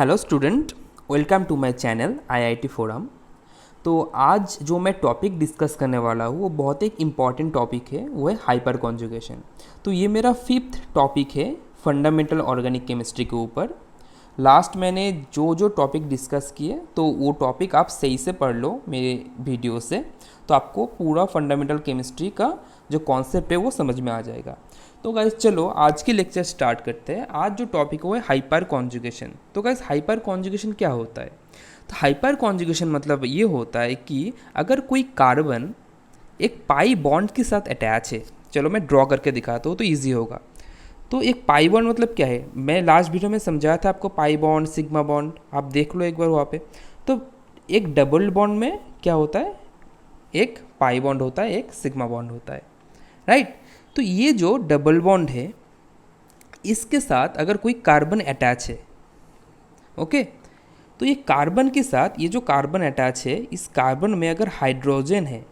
Hello student, welcome to my channel IIT forum. तो आज जो मैं टॉपिक डिस्कस करने वाला हूँ वो बहुत एक इम्पॉर्टेंट टॉपिक है, वो है हाइपर कॉन्जुगेशन। तो ये मेरा 5th टॉपिक है फंडामेंटल ऑर्गेनिक केमिस्ट्री के ऊपर। लास्ट मैंने जो जो टॉपिक डिस्कस किए तो वो टॉपिक आप सही से पढ़ लो मेरे वीडियो से, तो आपको पूरा फंडामेंटल केमिस्ट्री का जो कॉन्सेप्ट है वो समझ में आ जाएगा। तो गाइस चलो आज की लेक्चर स्टार्ट करते हैं। आज जो टॉपिक है हाइपर कॉन्जुगेशन। तो गाइस हाइपर कॉन्जुगेशन क्या होता है? तो हाइपर कॉन्जुगेशन मतलब ये होता है कि अगर कोई कार्बन एक पाई बॉन्ड के साथ अटैच है, चलो मैं ड्रॉ करके दिखाता हूँ तो ईजी होगा। तो एक पाई बॉन्ड मतलब क्या है, मैं लास्ट वीडियो में समझाया था आपको, पाई बॉन्ड, सिग्मा बॉन्ड, आप देख लो एक बार वहाँ पे। तो एक डबल बॉन्ड में क्या होता है, एक पाई बॉन्ड होता है, एक सिग्मा बॉन्ड होता है, राइट। तो ये जो डबल बॉन्ड है इसके साथ अगर कोई कार्बन अटैच है, ओके, तो ये कार्बन के साथ ये जो कार्बन अटैच है, इस कार्बन में अगर हाइड्रोजन है,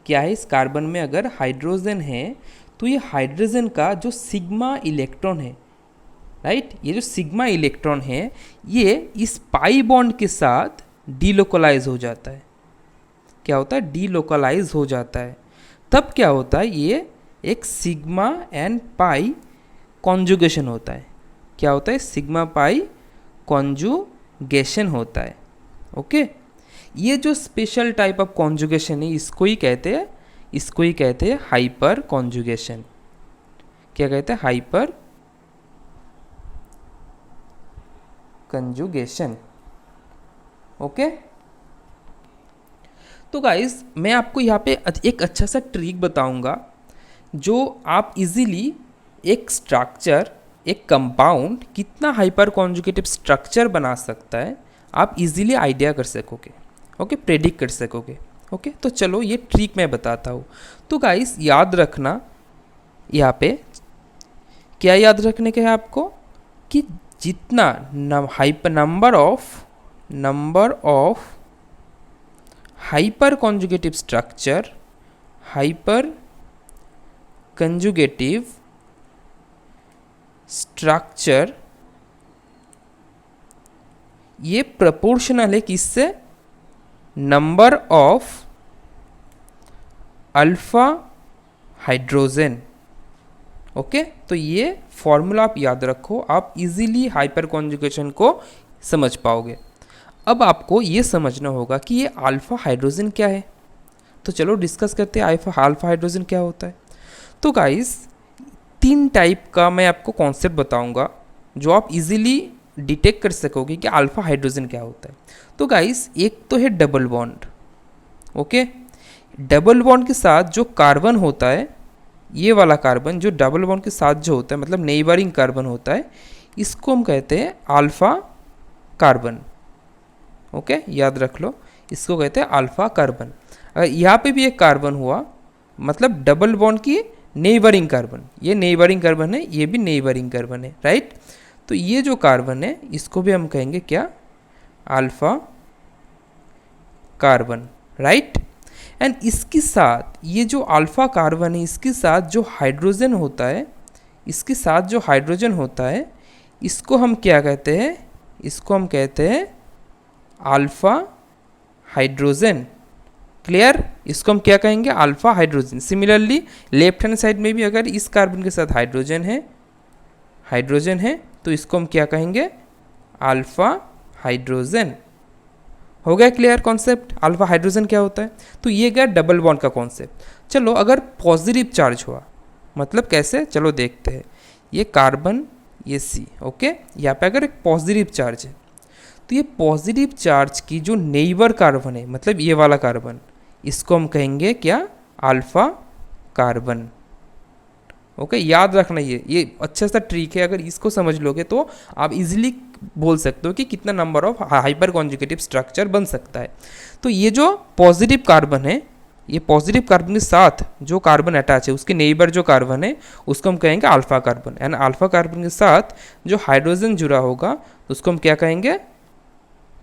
क्या है, इस कार्बन में अगर हाइड्रोजन है तो ये हाइड्रोजन का जो सिग्मा इलेक्ट्रॉन है, राइट, ये जो सिग्मा इलेक्ट्रॉन है ये इस पाई बॉन्ड के साथ डीलोकलाइज हो जाता है। क्या होता है? डीलोकलाइज हो जाता है। तब क्या होता है, ये एक सिग्मा एंड पाई कॉन्जुगेशन होता है। क्या होता है? सिग्मा पाई कॉन्जुगेशन होता है, ओके। ये जो स्पेशल टाइप ऑफ कॉन्जुगेशन है इसको ही कहते हैं हाइपर कॉन्जुगेशन। क्या कहते हैं? Hyper conjugation, okay. तो गाइस मैं आपको यहाँ पे एक अच्छा सा ट्रिक बताऊंगा जो आप इजीली एक स्ट्रक्चर, एक कंपाउंड कितना हाइपर कॉन्जुगेटिव स्ट्रक्चर बना सकता है आप इजीली आइडिया कर सकोगे, ओके, प्रेडिक्ट कर सकोगे, ओके। तो चलो ये ट्रिक मैं बताता हूँ। तो गाइस याद रखना, यहाँ पे क्या याद रखने का है आपको कि जितना number of hyper conjugative structure, hyper conjugative structure, ये प्रोपोर्शनल है किससे? Number of alpha hydrogen, okay. तो ये फॉर्मूला आप याद रखो, आप इजीली हाइपर कॉन्जुगेशन को समझ पाओगे। अब आपको ये समझना होगा कि ये अल्फा हाइड्रोजन क्या है। तो चलो डिस्कस करते हैं अल्फा हाइड्रोजन क्या होता है। तो गाइस 3 टाइप का मैं आपको कॉन्सेप्ट बताऊंगा जो आप इजीली डिटेक्ट कर सकोगे कि अल्फा हाइड्रोजन क्या होता है। तो गाइस एक तो है double bond, okay. Double bond के साथ जो कार्बन होता है, ये वाला कार्बन जो डबल बॉन्ड के साथ जो होता है, मतलब नेबरिंग कार्बन होता है, इसको हम कहते हैं अल्फा कार्बन, ओके, याद रख लो, इसको कहते हैं अल्फा कार्बन। अगर यहाँ पे भी एक कार्बन हुआ, मतलब डबल बॉन्ड की नेबरिंग कार्बन, ये नेबरिंग कार्बन है, ये भी नेबरिंग कार्बन है, राइट। तो ये जो कार्बन है इसको भी हम कहेंगे क्या? Alpha carbon, right. एंड इसके साथ ये जो अल्फा कार्बन है इसके साथ जो हाइड्रोजन होता है, इसके साथ जो हाइड्रोजन होता है इसको हम क्या कहते हैं? इसको हम कहते हैं अल्फा हाइड्रोजन, क्लियर। इसको हम क्या कहेंगे? Alpha hydrogen. Similarly left hand side में भी अगर इस कार्बन के साथ हाइड्रोजन है तो इसको हम क्या कहेंगे? Alpha hydrogen. हो गया क्लियर कॉन्सेप्ट, अल्फा हाइड्रोजन क्या होता है। तो ये गया डबल बॉन्ड का कॉन्सेप्ट। चलो अगर पॉजिटिव चार्ज हुआ, मतलब कैसे, चलो देखते हैं। ये कार्बन, ये सी, ओके, यहाँ पे अगर एक पॉजिटिव चार्ज है तो ये पॉजिटिव चार्ज की जो नेबर कार्बन है, मतलब ये वाला कार्बन, इसको हम कहेंगे क्या? Alpha carbon, okay. याद रखना ये अच्छा सा ट्रिक है, अगर इसको समझ लोगे तो आप इजीली बोल सकते हो कि कितना number of hyper conjugative structure बन सकता है। तो ये जो पॉजिटिव कार्बन है, ये पॉजिटिव कार्बन के साथ जो कार्बन अटैच है उसके नेबर जो कार्बन है उसको हम कहेंगे alpha carbon. And alpha carbon के साथ जो हाइड्रोजन जुड़ा होगा तो उसको हम क्या कहेंगे?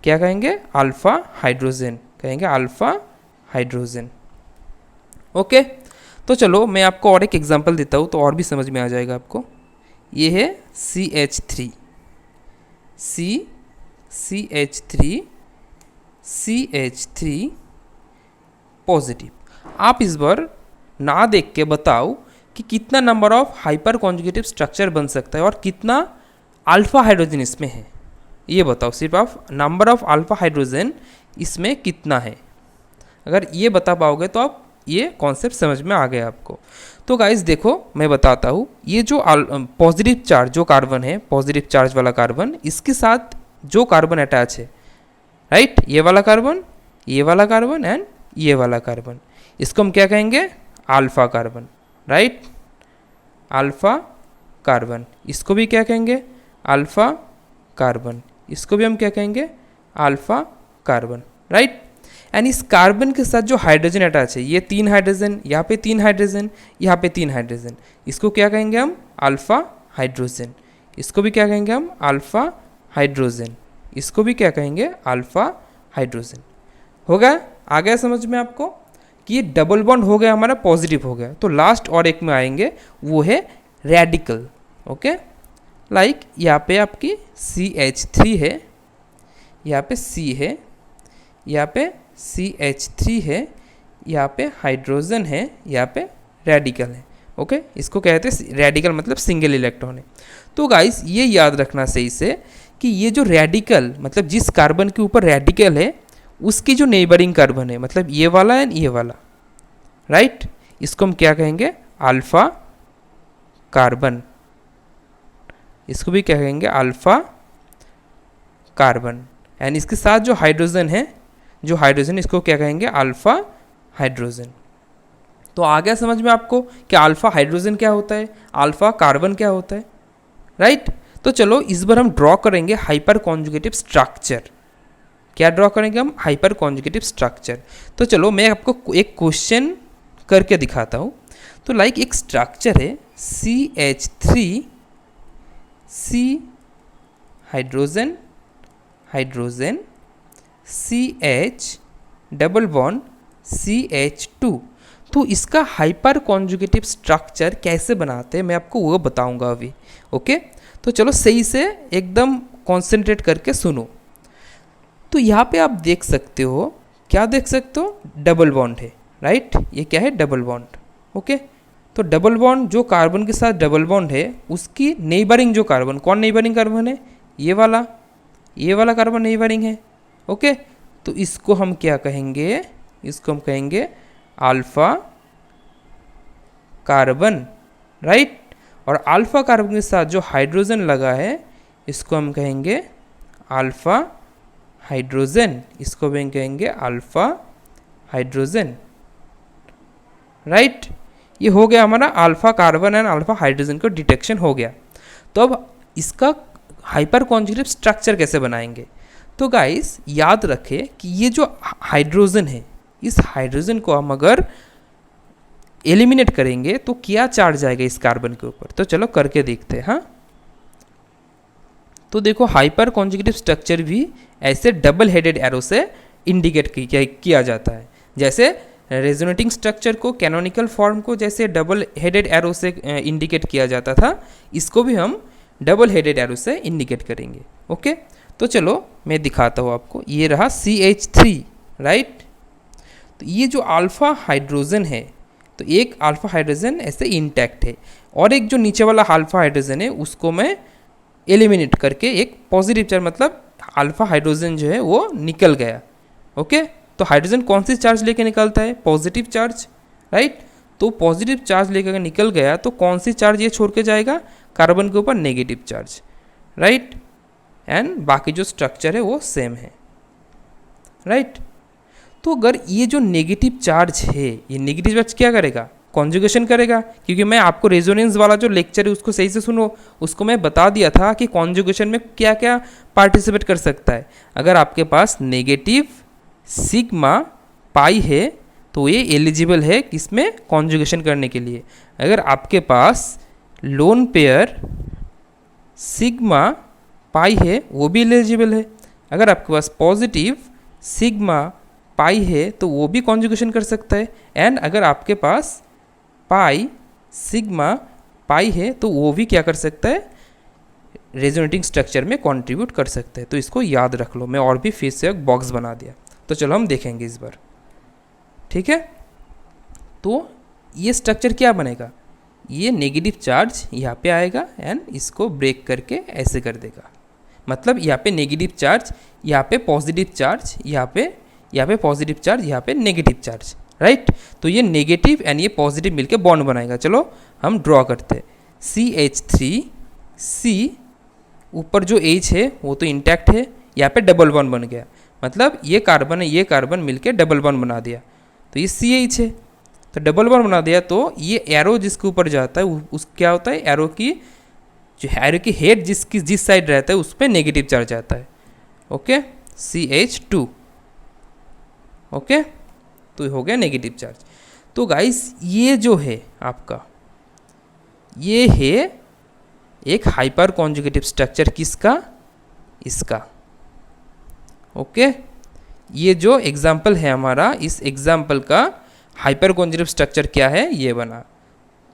अल्फा हाइड्रोजन, कहेंगे अल्फा हाइड्रोजन, ओके। तो चलो मैं आपको और एक एग्जांपल देता हूँ तो और भी समझ में आ जाएगा आपको। ये है CH3, CH3 पॉजिटिव। आप इस बार ना देख के बताओ कि कितना number of hyper conjugative structure बन सकता है और कितना अल्फा हाइड्रोजन इसमें है, ये बताओ। सिर्फ आप नंबर ऑफ अल्फा हाइड्रोजन इसमें कितना है, अगर ये बता पाओगे तो आप ये कॉन्सेप्ट समझ में आ गया आपको। तो गाइस देखो मैं बताता हूँ, ये जो पॉजिटिव चार्ज जो कार्बन है, पॉजिटिव चार्ज वाला कार्बन, इसके साथ जो कार्बन अटैच है, राइट, ये वाला कार्बन, ये वाला कार्बन एंड ये वाला कार्बन, इसको हम क्या कहेंगे, alpha carbon, right, alpha carbon. इसको भी क्या कहेंगे, अल्फा कार्बन। इसको भी हम क्या कहेंगे, अल्फा कार्बन, राइट। एंड इस कार्बन के साथ जो हाइड्रोजन अटैच है, ये 3 हाइड्रोजन, यहाँ पे 3 हाइड्रोजन, यहाँ पे 3 हाइड्रोजन, इसको क्या कहेंगे हम, अल्फा हाइड्रोजन। इसको भी क्या कहेंगे हम, अल्फा हाइड्रोजन। इसको भी क्या कहेंगे, अल्फा हाइड्रोजन। हो गया, आ गया समझ में आपको कि ये डबल बॉन्ड हो गया हमारा, पॉजिटिव हो गया। तो लास्ट और एक में आएंगे, वो है रेडिकल। ओके, लाइक यहाँ पे आपकी CH3 है, यहाँ पे C है, यहाँ पे CH3 है, यहाँ पे हाइड्रोजन है, यहाँ पे रेडिकल है। ओके, इसको कहते हैं रेडिकल, मतलब सिंगल इलेक्ट्रॉन है। तो गाइस ये याद रखना सही से कि ये जो रेडिकल, मतलब जिस कार्बन के ऊपर रेडिकल है उसकी जो नेबरिंग कार्बन है, मतलब ये वाला एंड ये वाला, राइट, इसको हम क्या कहेंगे, अल्फा कार्बन। इसको भी क्या कहेंगे, अल्फा कार्बन। एंड इसके साथ जो हाइड्रोजन है, जो हाइड्रोजन, इसको क्या कहेंगे, अल्फा हाइड्रोजन। तो आ गया समझ में आपको कि अल्फा हाइड्रोजन क्या होता है, अल्फा कार्बन क्या होता है, राइट। तो चलो इस बार हम ड्रॉ करेंगे हाइपर कॉन्जुगेटिव स्ट्रक्चर। क्या ड्रॉ करेंगे हम, हाइपर कॉन्जुगेटिव स्ट्रक्चर। तो चलो मैं आपको एक क्वेश्चन करके दिखाता हूँ। तो लाइक एक स्ट्रक्चर है CH3, C hydrogen, hydrogen, CH double bond CH2। तो इसका हाइपर कॉन्जुगेटिव स्ट्रक्चर कैसे बनाते हैं मैं आपको वो बताऊंगा अभी। ओके, तो चलो सही से एकदम कॉन्सेंट्रेट करके सुनो। तो यहाँ पे आप देख सकते हो, क्या देख सकते हो, डबल बॉन्ड है, राइट, ये क्या है, डबल बॉन्ड। ओके, तो डबल बॉन्ड जो कार्बन के साथ डबल बॉन्ड है उसकी नेबरिंग जो कार्बन, कौन नेबरिंग कार्बन है, ये वाला कार्बन नेबरिंग है। ओके, तो इसको हम क्या कहेंगे, इसको हम कहेंगे अल्फा कार्बन, राइट। और अल्फा कार्बन के साथ जो हाइड्रोजन लगा है इसको हम कहेंगे अल्फा हाइड्रोजन। इसको भी कहेंगे अल्फा हाइड्रोजन, राइट। ये हो गया हमारा alpha carbon and alpha hydrogen को डिटेक्शन हो गया। तो अब इसका हाइपर कॉन्जुगेटिव स्ट्रक्चर कैसे बनाएंगे। तो गाइस याद रखें कि ये जो हाइड्रोजन है, इस हाइड्रोजन को हम अगर एलिमिनेट करेंगे तो क्या चार्ज आएगा इस कार्बन के ऊपर। तो चलो करके देखते हैं। हाँ, तो देखो हाइपर कॉन्जुगेटिव स्ट्रक्चर भी ऐसे डबल हेडेड एरो से इंडिकेट किया जाता है। जैसे रेजोनेटिंग स्ट्रक्चर को, कैनोनिकल फॉर्म को जैसे डबल हेडेड एरो से इंडिकेट किया जाता था, इसको भी हम डबल हेडेड एरो से इंडिकेट करेंगे। ओके, तो चलो मैं दिखाता हूँ आपको। ये रहा CH3, राइट। तो ये जो अल्फा हाइड्रोजन है, तो एक अल्फा हाइड्रोजन ऐसे इंटैक्ट है और एक जो नीचे वाला अल्फा हाइड्रोजन है उसको मैं एलिमिनेट करके एक पॉजिटिव चार्ज, मतलब अल्फा हाइड्रोजन जो है वो निकल गया। ओके, तो हाइड्रोजन कौन सी चार्ज लेके निकलता है, पॉजिटिव चार्ज, राइट। तो पॉजिटिव चार्ज लेकर निकल गया तो कौन सी चार्ज ये छोड़ के जाएगा, कार्बन के ऊपर नेगेटिव चार्ज, राइट। एंड बाकी जो स्ट्रक्चर है वो सेम है, राइट। तो अगर ये जो नेगेटिव चार्ज है, ये नेगेटिव चार्ज क्या करेगा, कॉन्जुगेशन करेगा। क्योंकि मैं आपको रेजोनेंस वाला जो लेक्चर है उसको सही से सुनो, उसको मैं बता दिया था कि कॉन्जुगेशन में क्या क्या पार्टिसिपेट कर सकता है। अगर आपके पास नेगेटिव सिग्मा पाई है तो ये एलिजिबल है किसमें, कॉन्जुगेशन करने के लिए। अगर आपके पास लोन पेयर सिग्मा पाई है वो भी एलिजिबल है। अगर आपके पास पॉजिटिव सिग्मा पाई है तो वो भी कॉन्जुगेशन कर सकता है। एंड अगर आपके पास पाई सिग्मा पाई है तो वो भी क्या कर सकता है, रेजोनेटिंग स्ट्रक्चर में कंट्रीब्यूट कर सकते हैं। तो इसको याद रख लो, मैं और भी फिर से एक बॉक्स बना दिया। तो चलो हम देखेंगे इस बार, ठीक है। तो ये स्ट्रक्चर क्या बनेगा, ये नेगेटिव चार्ज यहाँ पे आएगा एंड इसको ब्रेक करके ऐसे कर देगा। मतलब यहाँ पे नेगेटिव चार्ज, यहाँ पे पॉजिटिव चार्ज, यहाँ पे पॉजिटिव चार्ज, यहाँ पे नेगेटिव चार्ज, राइट। तो ये नेगेटिव एंड ये पॉजिटिव मिलके बॉन्ड बनाएगा। चलो हम ड्रॉ करते हैं। CH3C, ऊपर जो H है वो तो इंटैक्ट है, यहाँ पे डबल बॉन्ड बन गया, मतलब ये कार्बन है ये कार्बन मिलके डबल बॉन्ड बना दिया, तो ये CH है, तो डबल बॉन्ड बना दिया। तो ये एरो जिसके ऊपर जाता है उस क्या होता है, एरो की हेड जिस साइड रहता है उस पर नेगेटिव चार्ज आता है, ओके, CH2, ओके। तो हो गया नेगेटिव चार्ज। तो गाइस ये जो है आपका, ये है एक हाइपर कॉन्जुगेटिव स्ट्रक्चर, किसका, इसका, ओके। ये जो एग्जाम्पल है हमारा, इस एग्जाम्पल का हाइपर कॉन्जुगेटिव स्ट्रक्चर क्या है, ये बना।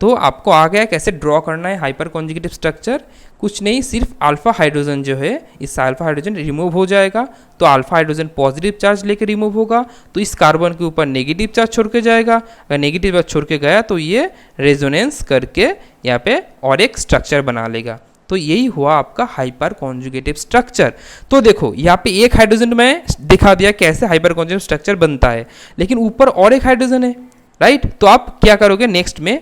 तो आपको आ गया कैसे ड्रॉ करना है हाइपर कॉन्जुगेटिव स्ट्रक्चर। कुछ नहीं, सिर्फ अल्फा हाइड्रोजन जो है, इस अल्फा हाइड्रोजन रिमूव हो जाएगा, तो अल्फा हाइड्रोजन पॉजिटिव चार्ज लेके रिमूव होगा, तो इस कार्बन के ऊपर नेगेटिव चार्ज छोड़ के जाएगा। अगर नेगेटिव चार्ज छोड़ के गया तो ये रेजोनेंस करके यहाँ पे और एक स्ट्रक्चर बना लेगा। तो यही हुआ आपका हाइपर कॉन्जुगेटिव स्ट्रक्चर। तो देखो यहाँ पे एक हाइड्रोजन में दिखा दिया कैसे हाइपर कॉन्जुगेटिव स्ट्रक्चर बनता है, लेकिन ऊपर और एक हाइड्रोजन है, राइट। तो आप क्या करोगे नेक्स्ट में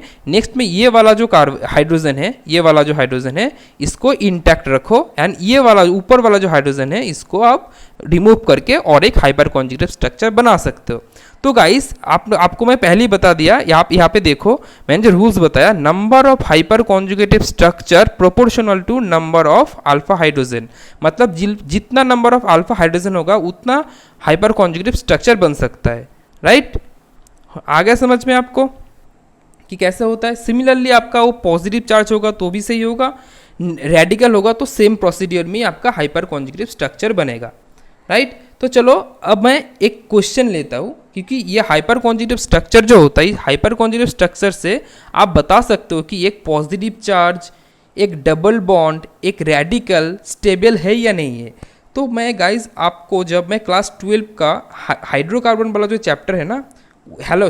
ये वाला जो हाइड्रोजन है, ये वाला जो हाइड्रोजन है इसको इंटैक्ट रखो, एंड ये वाला ऊपर वाला जो हाइड्रोजन है इसको आप रिमूव करके और एक हाइपर कॉन्जुगेटिव स्ट्रक्चर बना सकते हो। तो गाइस आपको मैं पहले ही बता दिया, यहाँ पे देखो मैंने जो रूल्स बताया, number of hyper conjugative structure proportional to number of alpha hydrogen, मतलब जितना नंबर ऑफ अल्फा हाइड्रोजन होगा उतना हाइपर कॉन्जुगेटिव स्ट्रक्चर बन सकता है, राइट। आ गया समझ में आपको कि कैसे होता है। सिमिलरली आपका वो पॉजिटिव चार्ज होगा तो भी सही होगा, रेडिकल होगा तो सेम प्रोसीड्यूर में आपका हाइपर कॉन्जुगेटिव स्ट्रक्चर बनेगा, राइट। तो चलो अब मैं एक क्वेश्चन लेता हूँ, क्योंकि ये हाइपर कॉन्जुगेटिव स्ट्रक्चर जो होता है, हाइपर कॉन्जुगेटिव स्ट्रक्चर से आप बता सकते हो कि एक पॉजिटिव चार्ज, एक डबल बॉन्ड, एक रेडिकल स्टेबल है या नहीं है। तो मैं गाइज आपको जब मैं क्लास 12 का हाइड्रोकार्बन वाला जो चैप्टर है ना, हेलो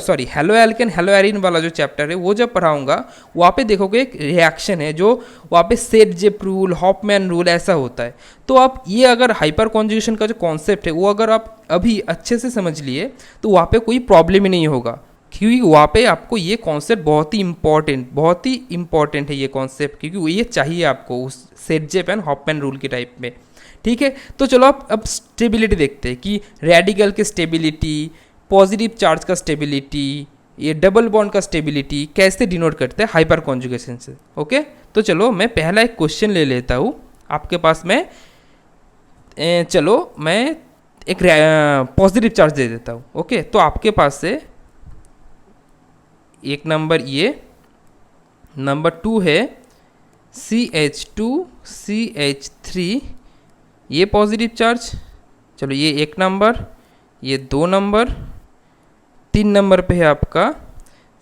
एल्केन हेलो एरिन वाला जो चैप्टर है वो जब पढ़ाऊंगा, वहाँ पे देखोगे एक रिएक्शन है जो वहाँ पे सेट-जेप रूल, हॉफमैन रूल ऐसा होता है। तो आप ये अगर हाइपर कॉन्जुगेशन का जो कॉन्सेप्ट है वो अगर आप अभी अच्छे से समझ लिए तो वहाँ पे कोई प्रॉब्लम ही नहीं होगा, क्योंकि वहाँ पे आपको ये कॉन्सेप्ट बहुत ही इंपॉर्टेंट है ये कॉन्सेप्ट, क्योंकि ये चाहिए आपको उस सेट-जेप एंड हॉफमैन रूल के टाइप में, ठीक है। तो चलो अब स्टेबिलिटी देखते हैं कि रेडिकल की स्टेबिलिटी, पॉजिटिव चार्ज का स्टेबिलिटी, ये डबल बॉन्ड का स्टेबिलिटी कैसे डिनोट करते हैं हाइपर कॉन्जुगेशन से, ओके। तो चलो मैं पहला एक क्वेश्चन ले लेता हूँ आपके पास में, चलो मैं एक पॉजिटिव चार्ज दे देता हूँ, ओके। तो आपके पास से एक नंबर ये, नंबर 2 है CH2 CH3, ये पॉजिटिव चार्ज, चलो ये एक नंबर, ये 2 नंबर, 3 नंबर पे है आपका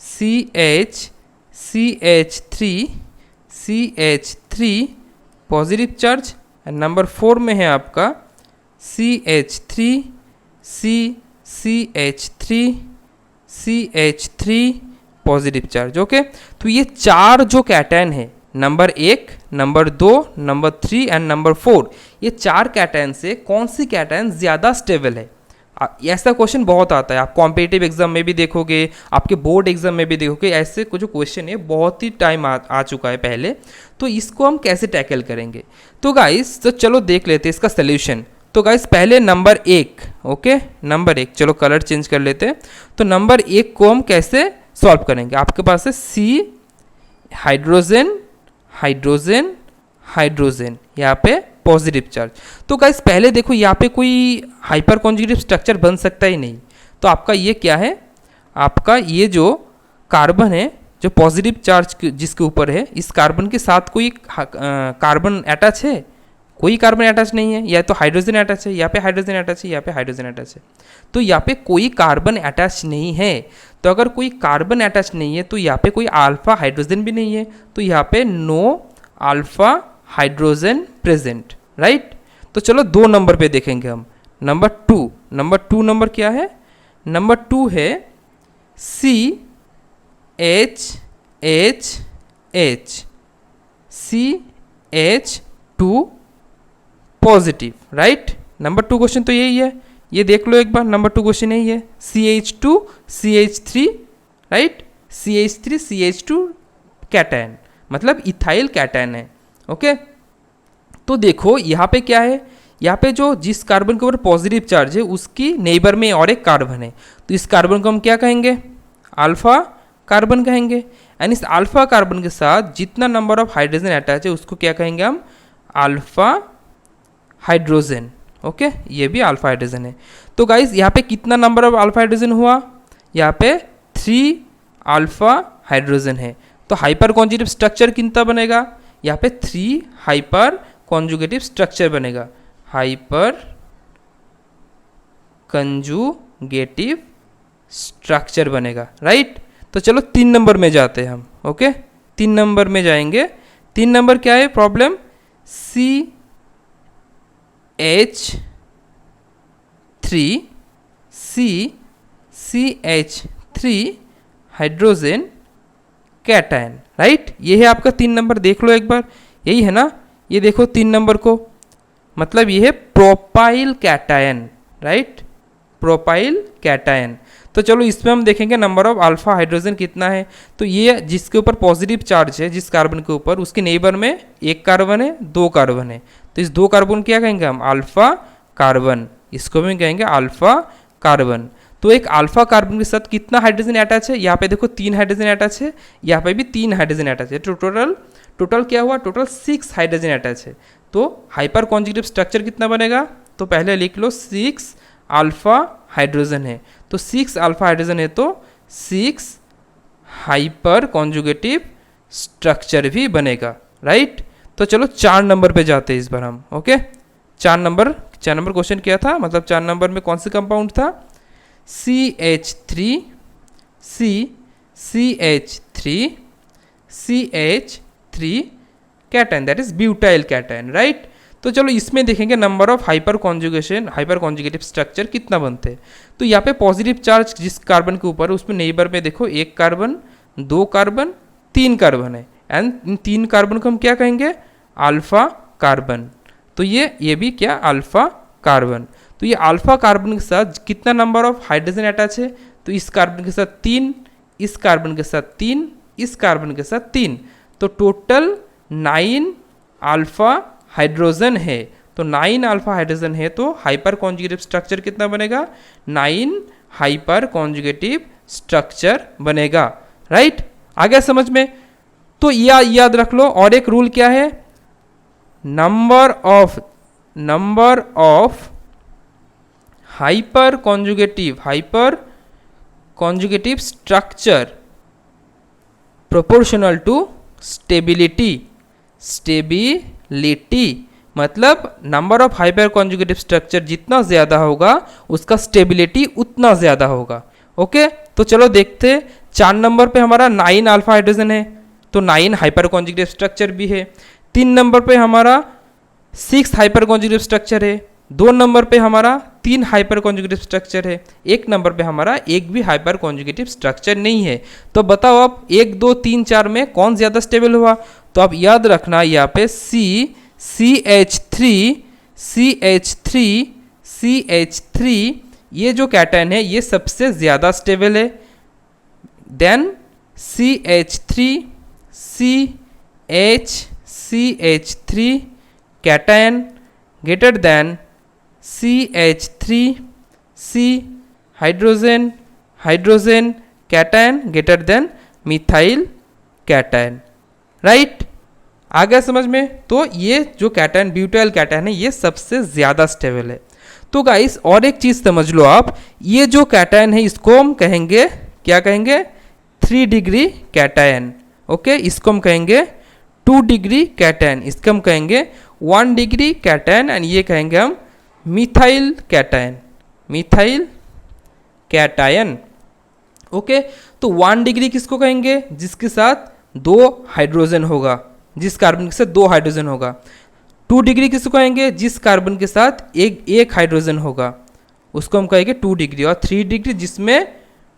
CH3 positive charge, and number 4 में है आपका CH3 पॉजिटिव चार्ज, ओके। तो ये 4 जो कैटन है, number 1, number 2, number 3 and number 4, ये 4 कैटन से कौन सी कैटन ज़्यादा स्टेबल है। ऐसा क्वेश्चन बहुत आता है, आप कॉम्पिटिटिव एग्जाम में भी देखोगे, आपके बोर्ड एग्जाम में भी देखोगे, ऐसे कुछ क्वेश्चन है, बहुत ही टाइम आ चुका है पहले। तो इसको हम कैसे टैकल करेंगे, तो गाइस तो चलो देख लेते हैं इसका सोल्यूशन। तो गाइस पहले नंबर 1, ओके, नंबर 1, चलो कलर चेंज कर लेते हैं। तो नंबर 1 को हम कैसे सॉल्व करेंगे, आपके पास है C हाइड्रोजन हाइड्रोजन हाइड्रोजन, यहाँ पे पॉजिटिव चार्ज। तो गाइस पहले देखो यहाँ पे कोई हाइपर कॉन्जुगेटिव स्ट्रक्चर बन सकता ही नहीं, तो आपका ये क्या है, आपका ये जो कार्बन है जो पॉजिटिव चार्ज जिसके ऊपर है, इस कार्बन के साथ कोई कार्बन अटैच है, कोई कार्बन अटैच नहीं है, या तो हाइड्रोजन अटैच है, यहाँ पे हाइड्रोजन अटैच है, यहाँ पे हाइड्रोजन अटैच है। तो यहाँ पे कोई कार्बन अटैच नहीं है, तो अगर कोई कार्बन अटैच नहीं है तो यहाँ पे कोई अल्फा हाइड्रोजन भी नहीं है, तो यहाँ पे no alpha hydrogen present, right. तो चलो 2 नंबर पे देखेंगे हम। नंबर 2 नंबर क्या है? नंबर 2 है CH CH2 positive, right. Number 2 question तो यही है, ये देख लो एक बार। नंबर 2 क्वेश्चन यही है, CH2 CH3, right. CH3 CH2 cation, मतलब इथाइल कैटायन है, ओके। तो देखो यहाँ पे क्या है, यहाँ पे जो जिस कार्बन के ऊपर पॉजिटिव चार्ज है उसकी नेबर में और एक कार्बन है, तो इस कार्बन को हम क्या कहेंगे? अल्फा कार्बन कहेंगे। एंड इस अल्फा कार्बन के साथ जितना नंबर ऑफ हाइड्रोजन अटैच है उसको क्या कहेंगे हम? Alpha hydrogen, okay. ये भी अल्फा हाइड्रोजन है। तो गाइस यहाँ पे कितना नंबर ऑफ अल्फा हाइड्रोजन हुआ? यहाँ पे 3 अल्फा हाइड्रोजन है। तो हाइपर कॉन्जुगेटिव स्ट्रक्चर कितना बनेगा? यहाँ पे 3 हाइपर कॉन्जुगेटिव स्ट्रक्चर बनेगा, हाइपर कंजुगेटिव स्ट्रक्चर बनेगा, राइट। तो चलो 3 नंबर में जाते हैं हम, ओके। 3 नंबर में जाएंगे। 3 नंबर क्या है problem? CH3 hydrogen cation, right. ये है आपका 3 नंबर, देख लो एक बार, यही है ना। ये देखो 3 नंबर को, मतलब ये है propyl cation, right, propyl cation. तो चलो इसमें हम देखेंगे नंबर ऑफ अल्फा हाइड्रोजन कितना है। तो ये जिसके ऊपर पॉजिटिव चार्ज है, जिस कार्बन के ऊपर, उसके नेबर में 1 कार्बन है, 2 कार्बन है। तो इस 2 कार्बन क्या कहेंगे हम? अल्फा कार्बन, इसको भी कहेंगे अल्फा कार्बन। तो एक अल्फा कार्बन के साथ कितना हाइड्रोजन अटैच है? यहाँ पे देखो 3 हाइड्रोजन अटैच है, यहाँ पे भी 3 हाइड्रोजन अटैच है। तो टोटल क्या हुआ? टोटल 6 हाइड्रोजन अटैच है। तो हाइपर कॉन्जुगेटिव स्ट्रक्चर कितना बनेगा? तो पहले लिख लो 6 अल्फा हाइड्रोजन है। तो 6 अल्फा हाइड्रोजन है तो 6 हाइपर कॉन्जुगेटिव स्ट्रक्चर भी बनेगा, राइट। तो चलो 4 नंबर पे जाते हैं इस बार हम, ओके। 4 नंबर क्वेश्चन क्या था, मतलब 4 नंबर में कौन सी कंपाउंड था? CH3 cation, that is butyl cation, right. तो चलो इसमें देखेंगे number of hyper conjugative structure कितना बनते हैं। तो यहाँ पे पॉजिटिव चार्ज जिस कार्बन के ऊपर है उसमें नेबर में देखो 1 कार्बन, 2 कार्बन, 3 कार्बन है। एंड इन 3 कार्बन को हम क्या कहेंगे? Alpha carbon. तो ये भी क्या? Alpha carbon. तो ये अल्फा कार्बन के साथ कितना नंबर ऑफ हाइड्रोजन अटैच है? तो इस कार्बन के साथ 3, इस कार्बन के साथ 3, इस कार्बन के साथ 3, तो टोटल 9 अल्फा हाइड्रोजन है। तो 9 अल्फा हाइड्रोजन है तो हाइपर कॉन्जुगेटिव स्ट्रक्चर कितना बनेगा? 9 हाइपर कॉन्जुगेटिव स्ट्रक्चर बनेगा, राइट। आ गया समझ में? तो याद रख लो। और एक रूल क्या है? Number of hyper conjugative structure proportional to stability, मतलब number of hyper conjugative structure जितना ज़्यादा होगा उसका स्टेबिलिटी उतना ज़्यादा होगा, ओके। तो चलो देखते। 4 नंबर पे हमारा 9 अल्फा हाइड्रोजन है तो 9 हाइपर कॉन्जुगेटिव स्ट्रक्चर भी है। 3 नंबर पे हमारा 6 हाइपर कॉन्जुगेटिव स्ट्रक्चर है। 2 नंबर पे हमारा 3 हाइपर कॉन्जुगेटिव स्ट्रक्चर है। 1 नंबर पे हमारा एक भी हाइपर कॉन्जुगेटिव स्ट्रक्चर नहीं है। तो बताओ अब 1, 2, 3, 4 में कौन ज़्यादा स्टेबल हुआ? तो आप याद रखना यहाँ पे CH3 ये जो कैटायन है ये सबसे ज़्यादा स्टेबल है। Then CH3 cation greater than CH3C hydrogen cation greater than methyl cation, right. आ गया समझ में? तो ये जो कैटायन ब्यूटाइल कैटायन है ये सबसे ज़्यादा स्टेबल है। तो गाइस और एक चीज़ समझ लो आप, ये जो कैटायन है इसको हम कहेंगे, क्या कहेंगे? 3 डिग्री कैटायन, ओके। इसको हम कहेंगे 2 डिग्री कैटायन, इसको हम कहेंगे 1 डिग्री कैटायन, एंड ये कहेंगे हम मिथाइल कैटायन, ओके। तो 1 डिग्री किसको कहेंगे? जिसके साथ 2 हाइड्रोजन होगा, जिस कार्बन के साथ 2 हाइड्रोजन होगा। 2 डिग्री किसको कहेंगे, जिस कार्बन के साथ एक हाइड्रोजन होगा उसको हम कहेंगे 2 डिग्री। और 3 डिग्री जिसमें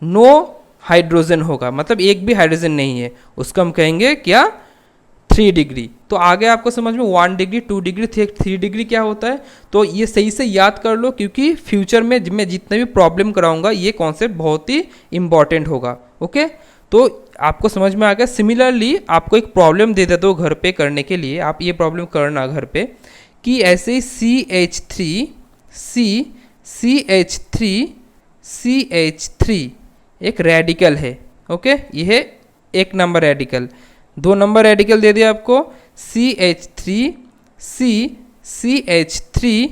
नो हाइड्रोजन होगा, मतलब एक भी हाइड्रोजन नहीं है, उसको हम कहेंगे क्या, 3 डिग्री। तो आगे आपको समझ में 1 डिग्री, 2 डिग्री, 3 डिग्री क्या होता है। तो ये सही से याद कर लो, क्योंकि फ्यूचर में मैं जितने भी प्रॉब्लम कराऊंगा ये कॉन्सेप्ट बहुत ही इंपॉर्टेंट होगा। ओके, तो आपको समझ में आ गया। सिमिलरली आपको एक प्रॉब्लम दे देता हूँ घर पे करने के लिए, आप ये प्रॉब्लम करना घर पे कि ऐसे ही CH3 एक रेडिकल है। ओके, ये है 1 नंबर रेडिकल। 2 नंबर रेडिकल दे दिया आपको CH3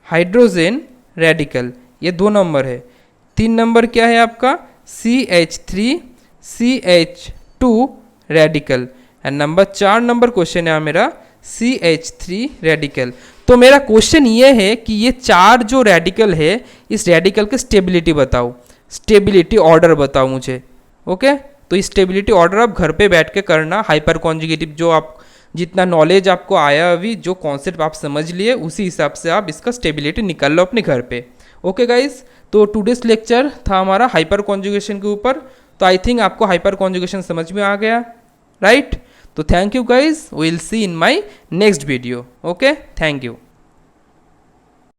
हाइड्रोजन रेडिकल, ये 2 नंबर है। 3 नंबर क्या है आपका CH2 radical. And number 4 number question है मेरा CH3 रेडिकल। तो मेरा क्वेश्चन ये है कि ये 4 जो रेडिकल है इस रेडिकल की स्टेबिलिटी बताओ, स्टेबिलिटी ऑर्डर बताओ मुझे। ओके, तो इस स्टेबिलिटी ऑर्डर आप घर पे बैठ के करना। हाइपर कॉन्जुगेटिव जो आप जितना नॉलेज आपको आया अभी, जो कॉन्सेप्ट आप समझ लिए, उसी हिसाब से आप इसका स्टेबिलिटी निकाल लो अपने घर पे। ओके गाइज, तो टुडेस लेक्चर था हमारा हाइपर कॉन्जुगेशन के ऊपर। तो आई थिंक आपको हाइपर कॉन्जुगेशन समझ में आ गया, राइट। तो thank you guys, will see in my next video. Okay, thank you.